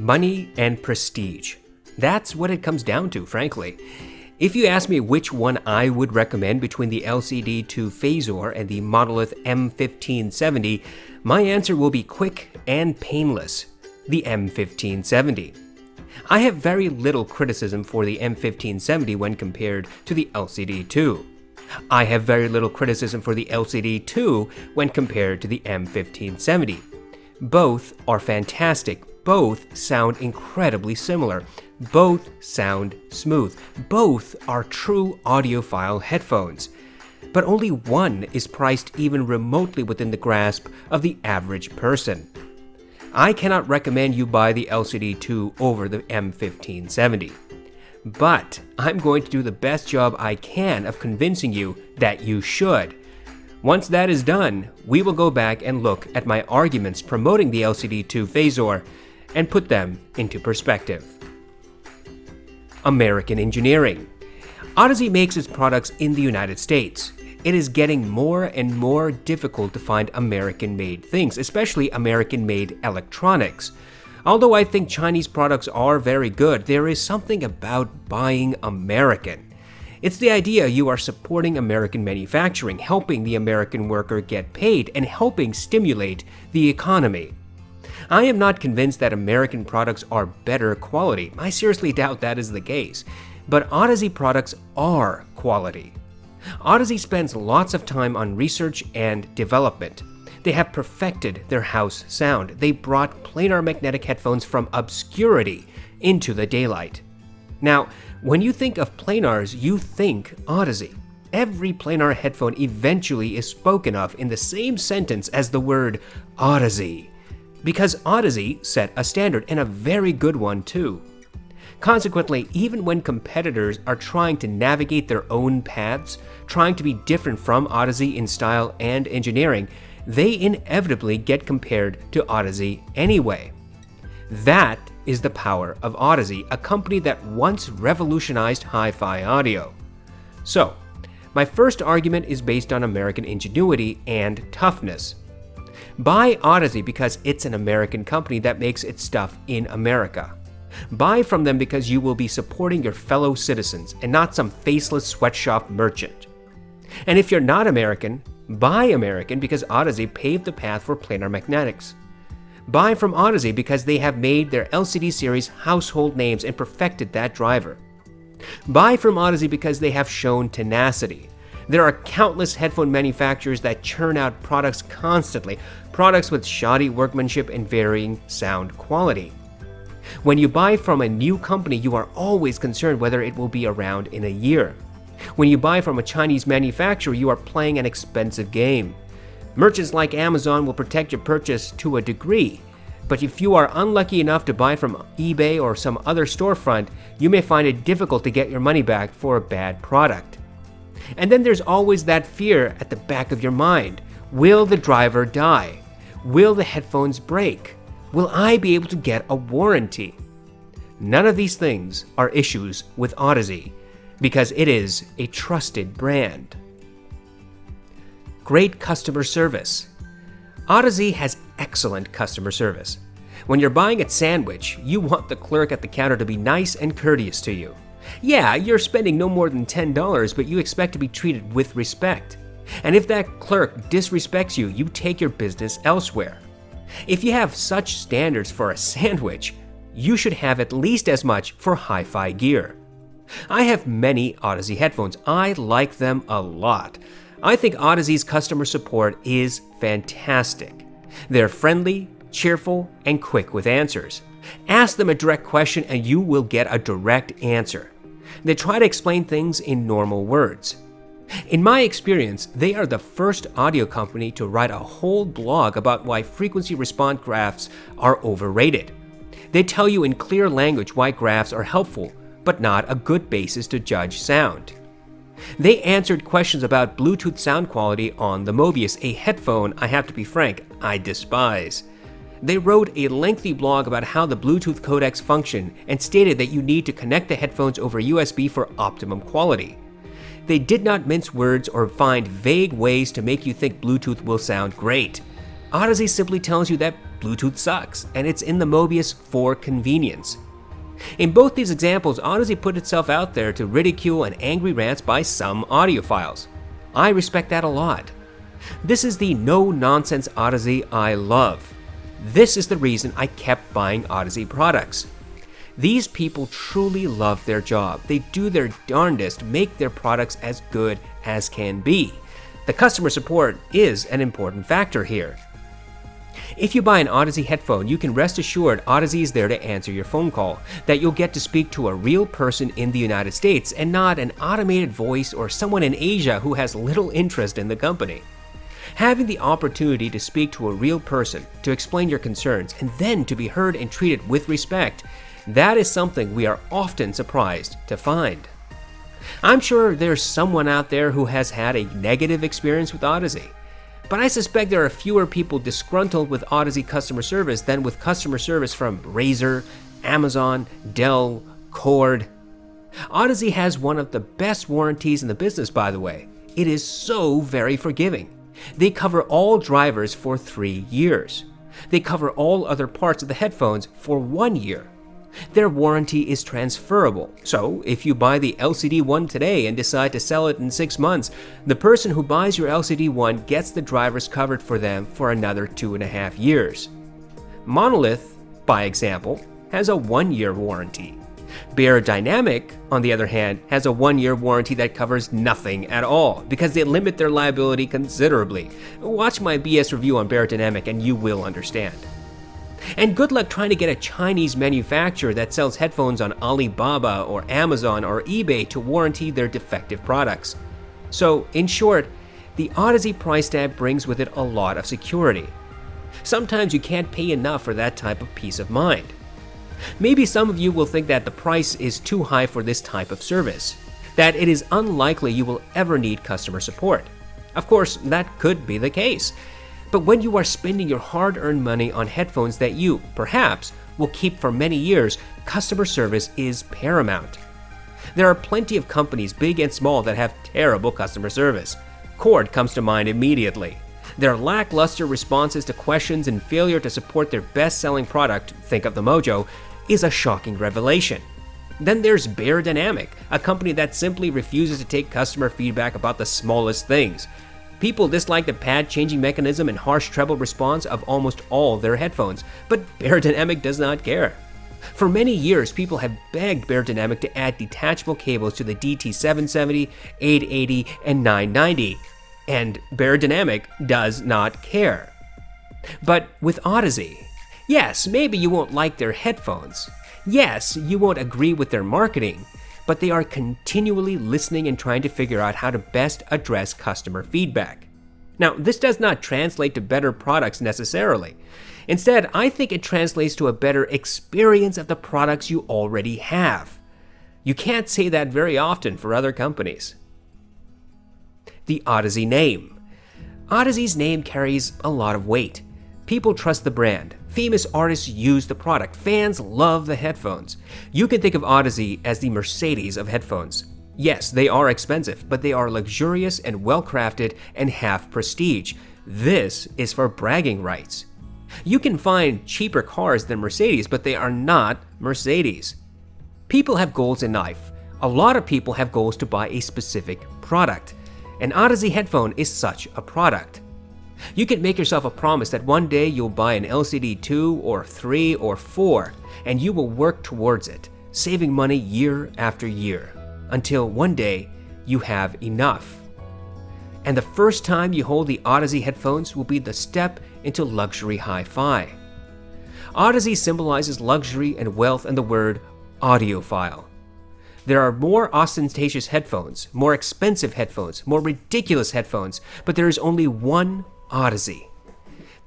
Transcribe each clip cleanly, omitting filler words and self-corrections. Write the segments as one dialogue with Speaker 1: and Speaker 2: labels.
Speaker 1: Money and prestige. That's what it comes down to, frankly. If you ask me which one I would recommend between the LCD-2 Fazor and the Monolith M1570, my answer will be quick and painless: the M1570. I have very little criticism for the M1570 when compared to the LCD-2. I have very little criticism for the LCD-2 when compared to the M1570. Both are fantastic. Both sound incredibly similar. Both sound smooth. Both are true audiophile headphones. But only one is priced even remotely within the grasp of the average person. I cannot recommend you buy the LCD-2 over the M1570. But I'm going to do the best job I can of convincing you that you should. Once that is done, we will go back and look at my arguments promoting the LCD-2 Fazor and put them into perspective. American engineering. Audeze makes its products in the United States. It is getting more and more difficult to find American-made things, especially American-made electronics. Although I think Chinese products are very good, there is something about buying American. It's the idea you are supporting American manufacturing, helping the American worker get paid, and helping stimulate the economy. I am not convinced that American products are better quality. I seriously doubt that is the case. But Audeze products are quality. Audeze spends lots of time on research and development. They have perfected their house sound. They brought planar magnetic headphones from obscurity into the daylight. Now, when you think of planars, you think Audeze. Every planar headphone eventually is spoken of in the same sentence as the word Audeze, because Audeze set a standard, and a very good one too. Consequently, even when competitors are trying to navigate their own paths, trying to be different from Audeze in style and engineering, they inevitably get compared to Audeze anyway. That is the power of Audeze, a company that once revolutionized hi-fi audio. So, my first argument is based on American ingenuity and toughness. Buy Audeze because it's an American company that makes its stuff in America. Buy from them because you will be supporting your fellow citizens and not some faceless sweatshop merchant. And if you're not American, buy American because Audeze paved the path for planar magnetics. Buy from Audeze because they have made their LCD series household names and perfected that driver. Buy from Audeze because they have shown tenacity. There are countless headphone manufacturers that churn out products constantly, products with shoddy workmanship and varying sound quality. When you buy from a new company, you are always concerned whether it will be around in a year. When you buy from a Chinese manufacturer, you are playing an expensive game. Merchants like Amazon will protect your purchase to a degree, but if you are unlucky enough to buy from eBay or some other storefront, you may find it difficult to get your money back for a bad product. And then there's always that fear at the back of your mind. Will the driver die? Will the headphones break? Will I be able to get a warranty? None of these things are issues with Audeze, because it is a trusted brand. Great customer service. Audeze has excellent customer service. When you're buying a sandwich, you want the clerk at the counter to be nice and courteous to you. Yeah, you're spending no more than $10, but you expect to be treated with respect. And if that clerk disrespects you, you take your business elsewhere. If you have such standards for a sandwich, you should have at least as much for hi-fi gear. I have many Audeze headphones. I like them a lot. I think Audeze's customer support is fantastic. They're friendly, cheerful, and quick with answers. Ask them a direct question and you will get a direct answer. They try to explain things in normal words. In my experience, they are the first audio company to write a whole blog about why frequency response graphs are overrated. They tell you in clear language why graphs are helpful, but not a good basis to judge sound. They answered questions about Bluetooth sound quality on the Mobius, a headphone, I have to be frank, I despise. They wrote a lengthy blog about how the Bluetooth codecs function and stated that you need to connect the headphones over USB for optimum quality. They did not mince words or find vague ways to make you think Bluetooth will sound great. Audeze simply tells you that Bluetooth sucks, and it's in the Mobius for convenience. In both these examples, Audeze put itself out there to ridicule and angry rants by some audiophiles. I respect that a lot. This is the no-nonsense Audeze I love. This is the reason I kept buying Audeze products. These people truly love their job. They do their darndest to make their products as good as can be. The customer support is an important factor here. If you buy an Audeze headphone, you can rest assured Audeze is there to answer your phone call, that you'll get to speak to a real person in the United States and not an automated voice or someone in Asia who has little interest in the company. Having the opportunity to speak to a real person, to explain your concerns, and then to be heard and treated with respect, that is something we are often surprised to find. I'm sure there's someone out there who has had a negative experience with Audeze, but I suspect there are fewer people disgruntled with Audeze customer service than with customer service from Razer, Amazon, Dell, Chord. Audeze has one of the best warranties in the business, by the way. It is so very forgiving. They cover all drivers for 3 years. They cover all other parts of the headphones for 1 year. Their warranty is transferable, so if you buy the LCD-1 today and decide to sell it in 6 months, the person who buys your LCD-1 gets the drivers covered for them for another 2.5 years. Monolith, by example, has a 1-year warranty. Beyerdynamic, on the other hand, has a 1-year warranty that covers nothing at all because they limit their liability considerably. Watch my BS review on Beyerdynamic and you will understand. And good luck trying to get a Chinese manufacturer that sells headphones on Alibaba or Amazon or eBay to warranty their defective products. So, in short, the Audeze price tag brings with it a lot of security. Sometimes you can't pay enough for that type of peace of mind. Maybe some of you will think that the price is too high for this type of service, that it is unlikely you will ever need customer support. Of course, that could be the case. But when you are spending your hard-earned money on headphones that you, perhaps, will keep for many years, customer service is paramount. There are plenty of companies, big and small, that have terrible customer service. Chord comes to mind immediately. Their lackluster responses to questions and failure to support their best-selling product, think of the Mojo, is a shocking revelation. Then there's Beyerdynamic, a company that simply refuses to take customer feedback about the smallest things. People dislike the pad changing mechanism and harsh treble response of almost all their headphones, but Beyerdynamic does not care. For many years, people have begged Beyerdynamic to add detachable cables to the DT770, 880, and 990, and Beyerdynamic does not care. But with Audeze, yes, maybe you won't like their headphones. Yes, you won't agree with their marketing, but they are continually listening and trying to figure out how to best address customer feedback. Now, this does not translate to better products necessarily. Instead, I think it translates to a better experience of the products you already have. You can't say that very often for other companies. The Audeze name. Audeze's name carries a lot of weight. People trust the brand. Famous artists use the product. Fans love the headphones. You can think of Audeze as the Mercedes of headphones. Yes, they are expensive, but they are luxurious and well-crafted and have prestige. This is for bragging rights. You can find cheaper cars than Mercedes, but they are not Mercedes. People have goals in life. A lot of people have goals to buy a specific product. An Audeze headphone is such a product. You can make yourself a promise that one day you'll buy an LCD-2 or 3 or 4, and you will work towards it, saving money year after year, until one day you have enough. And the first time you hold the Audeze headphones will be the step into luxury hi-fi. Audeze symbolizes luxury and wealth in the word audiophile. There are more ostentatious headphones, more expensive headphones, more ridiculous headphones, but there is only one Audeze.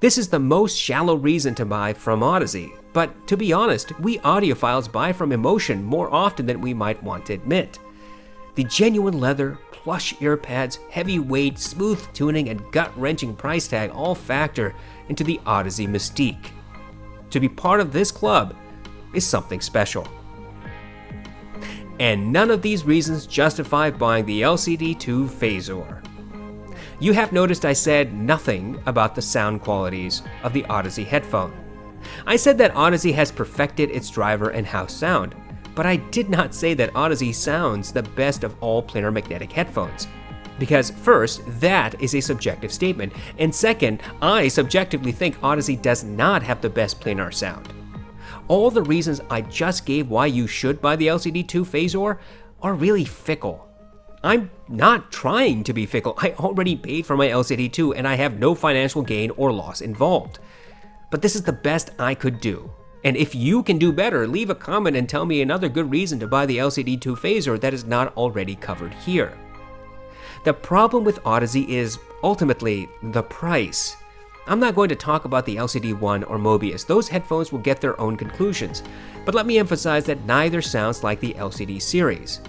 Speaker 1: This is the most shallow reason to buy from Audeze, but to be honest, we audiophiles buy from emotion more often than we might want to admit. The genuine leather, plush ear pads, heavy weight, smooth tuning, and gut-wrenching price tag all factor into the Audeze mystique. To be part of this club is something special. And none of these reasons justify buying the LCD-2 Fazor. You have noticed I said nothing about the sound qualities of the Audeze headphone. I said that Audeze has perfected its driver and house sound, but I did not say that Audeze sounds the best of all planar magnetic headphones. Because first, that is a subjective statement, and second, I subjectively think Audeze does not have the best planar sound. All the reasons I just gave why you should buy the LCD-2 Fazor are really fickle. I'm not trying to be fickle. I already paid for my LCD-2 and I have no financial gain or loss involved. But this is the best I could do. And if you can do better, leave a comment and tell me another good reason to buy the LCD-2 Fazor that is not already covered here. The problem with Audeze is ultimately the price. I'm not going to talk about the LCD-1 or Mobius. Those headphones will get their own conclusions. But let me emphasize that neither sounds like the LCD series.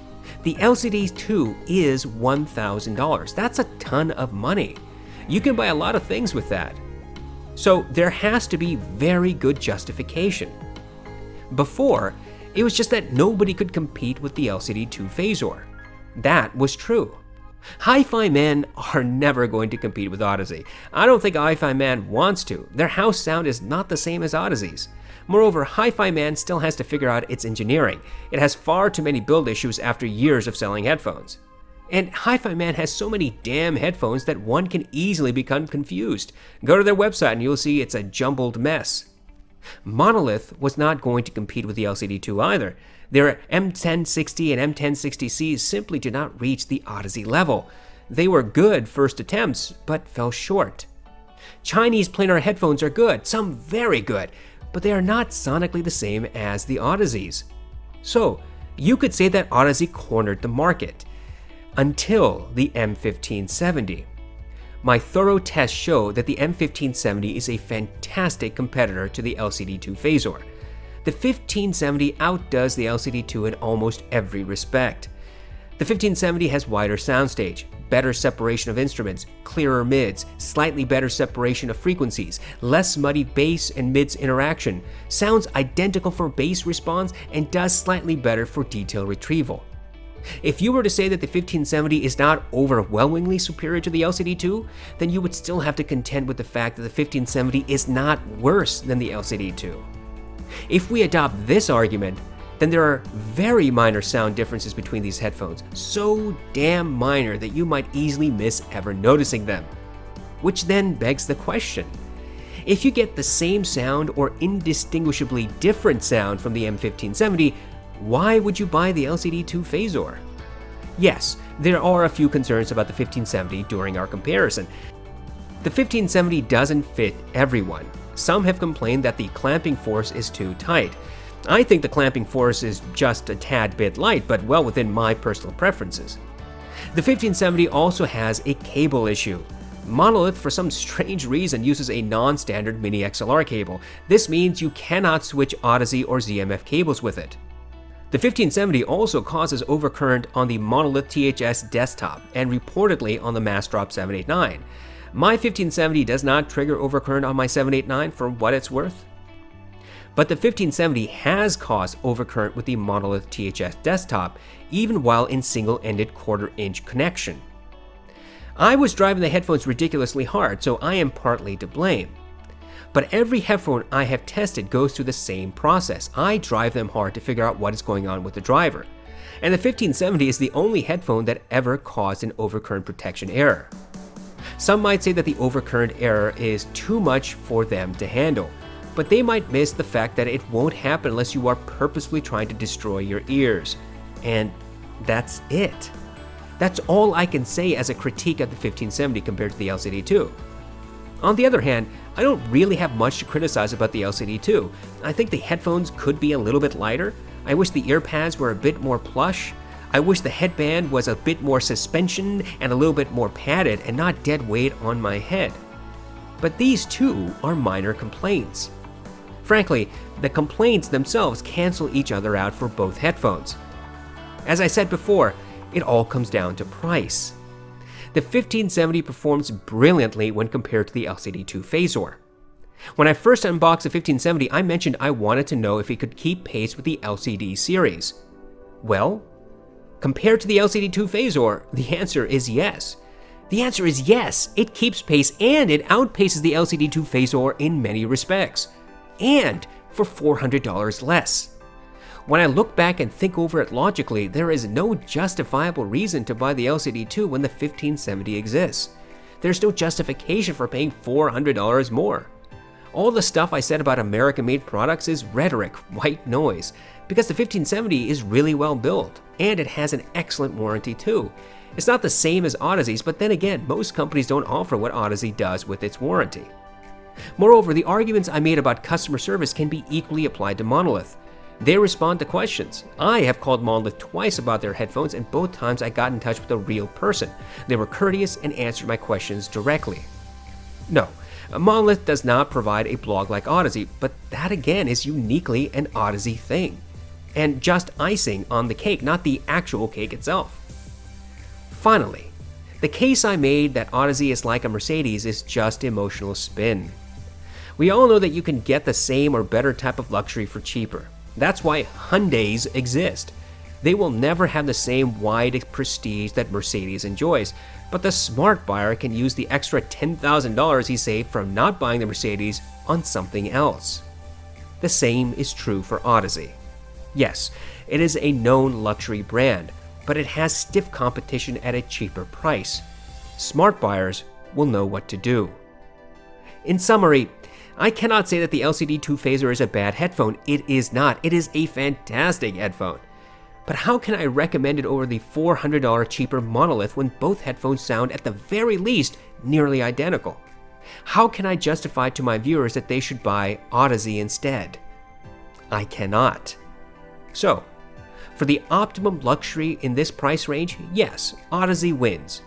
Speaker 1: The LCD-2 is $1,000. That's a ton of money. You can buy a lot of things with that. So there has to be very good justification. Before, it was just that nobody could compete with the LCD-2 Fazor. That was true. Hi-Fi Man are never going to compete with Audeze. I don't think Hi-Fi Man wants to. Their house sound is not the same as Audeze's. Moreover, Hi-Fi Man still has to figure out its engineering. It has far too many build issues after years of selling headphones. And Hi-Fi Man has so many damn headphones that one can easily become confused. Go to their website and you'll see it's a jumbled mess. Monolith was not going to compete with the LCD-2 either. Their M1570 and M1570Cs simply did not reach the Audeze level. They were good first attempts, but fell short. Chinese planar headphones are good, some very good, but they are not sonically the same as the Audeze's. So, you could say that Audeze cornered the market. Until the M1570. My thorough tests show that the M1570 is a fantastic competitor to the LCD-2 Fazor. The 1570 outdoes the LCD-2 in almost every respect. The 1570 has wider soundstage, better separation of instruments, clearer mids, slightly better separation of frequencies, less muddy bass and mids interaction, sounds identical for bass response, and does slightly better for detail retrieval. If you were to say that the 1570 is not overwhelmingly superior to the LCD-2, then you would still have to contend with the fact that the 1570 is not worse than the LCD-2. If we adopt this argument, then there are very minor sound differences between these headphones, so damn minor that you might easily miss ever noticing them. Which then begs the question, if you get the same sound or indistinguishably different sound from the M1570, why would you buy the LCD-2 Fazor? Yes, there are a few concerns about the 1570 during our comparison. The 1570 doesn't fit everyone. Some have complained that the clamping force is too tight. I think the clamping force is just a tad bit light, but well within my personal preferences. The 1570 also has a cable issue. Monolith, for some strange reason, uses a non-standard mini XLR cable. This means you cannot switch Audeze or ZMF cables with it. The 1570 also causes overcurrent on the Monolith THS desktop and reportedly on the Massdrop 789. My 1570 does not trigger overcurrent on my 789 for what it's worth. But the 1570 has caused overcurrent with the Monolith THS desktop, even while in single-ended quarter-inch connection. I was driving the headphones ridiculously hard, so I am partly to blame. But every headphone I have tested goes through the same process. I drive them hard to figure out what is going on with the driver. And the 1570 is the only headphone that ever caused an overcurrent protection error. Some might say that the overcurrent error is too much for them to handle, but they might miss the fact that it won't happen unless you are purposefully trying to destroy your ears. And that's it. That's all I can say as a critique of the 1570 compared to the LCD-2. On the other hand, I don't really have much to criticize about the LCD-2. I think the headphones could be a little bit lighter. I wish the ear pads were a bit more plush. I wish the headband was a bit more suspension and a little bit more padded and not dead weight on my head. But these too are minor complaints. Frankly, the complaints themselves cancel each other out for both headphones. As I said before, it all comes down to price. The 1570 performs brilliantly when compared to the LCD-2 Fazor. When I first unboxed the 1570, I mentioned I wanted to know if it could keep pace with the LCD series. Well, compared to the LCD-2 Fazor, the answer is yes. The answer is yes, it keeps pace and it outpaces the LCD-2 Fazor in many respects. And for $400 less. When I look back and think over it logically, there is no justifiable reason to buy the LCD-2 when the 1570 exists. There's no justification for paying $400 more. All the stuff I said about American-made products is rhetoric, white noise, because the 1570 is really well built, and it has an excellent warranty too. It's not the same as Audeze's, but then again, most companies don't offer what Audeze does with its warranty. Moreover, the arguments I made about customer service can be equally applied to Monolith. They respond to questions. I have called Monolith twice about their headphones, and both times I got in touch with a real person. They were courteous and answered my questions directly. No, Monolith does not provide a blog like Audeze, but that again is uniquely an Audeze thing. And just icing on the cake, not the actual cake itself. Finally, the case I made that Audeze is like a Mercedes is just emotional spin. We all know that you can get the same or better type of luxury for cheaper. That's why Hyundais exist. They will never have the same wide prestige that Mercedes enjoys, but the smart buyer can use the extra $10,000 he saved from not buying the Mercedes on something else. The same is true for Audeze. Yes, it is a known luxury brand, but it has stiff competition at a cheaper price. Smart buyers will know what to do. In summary, I cannot say that the LCD-2 Fazor is a bad headphone. It is not. It is a fantastic headphone. But how can I recommend it over the $400 cheaper Monolith when both headphones sound at the very least nearly identical? How can I justify to my viewers that they should buy Audeze instead? I cannot. So, for the optimum luxury in this price range, yes, Audeze wins.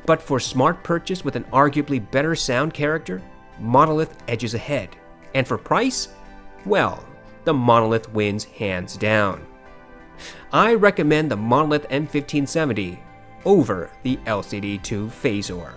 Speaker 1: But for smart purchase with an arguably better sound character, Monolith edges ahead. And for price? Well, the Monolith wins hands down. I recommend the Monolith M1570 over the LCD-2 Fazor.